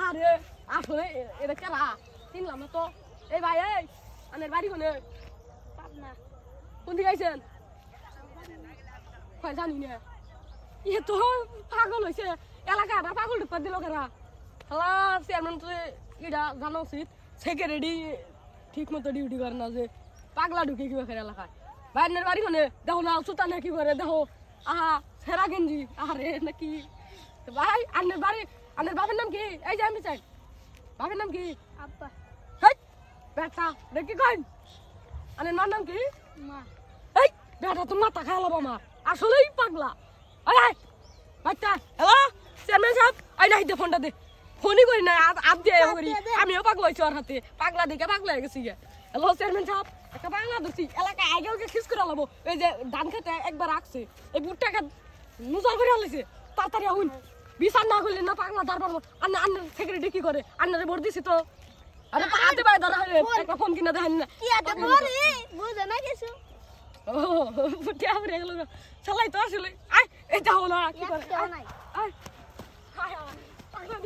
আরে আসলে এটা কেরা চিনলাম না তো এই ভাই এই আনের বাড়ি কোনে পাবনা কোন দিকে আইছেন কই জানি না এ তো পাগল হইছে এলাকাটা পাগল ঢুকা দিল কেরা হালা চেয়ারম্যান তো এটা জানা উচিত সেক্রেটারি ঠিক মতো ডিউটি করে না যে পাগলা ঢুকে কি করে এলাকায় বাইরের বাড়ি কোনে দেখো না সুতানে কি করে দেখো আহা সেরা গেঞ্জি আরে নাকি ভাই আনের বাড়ি আনের বাবার নাম কি এই যে আমি চাই বাবার নাম কি আব্বা হেই বেটা দেখি কই আনের মার নাম কি মা এই বেটা তো মাথা খাওয়ালাম আমার আসলেই পাগলা এই বাচ্চা হ্যালো চেয়ারম্যান সাহেব এই নাই দে ফোনটা দে ফোনই করি না আপ দিয়ে করি আমিও পাগলা হইছি ওর হাতে পাগলা দেখে পাগলা হয়ে গেছি হ্যালো চেয়ারম্যান সাহেব একটা পাগলা ধরছি এলাকায় আগে ওকে খিস করে লাবো এই যে ধান খেতে একবার রাখছে এই বুটটা নুজল করে আলাইছে তাড়াতাড়ি আহুন বিচার না করলে না পাগলা দাঁড় পারবো আন্নার সেক্রেটারি কি করে আন্নারে ভোট দিছি তো আরে হাতে পায়ে দাঁড়া একটা ফোন কিনা দেখেন না কি আতে বলি বুঝে না কিছু ও বুটটা আমার এগুলো চালাই তো আসলে আয় এটা হলো কি করে নাই আয় আয় আয়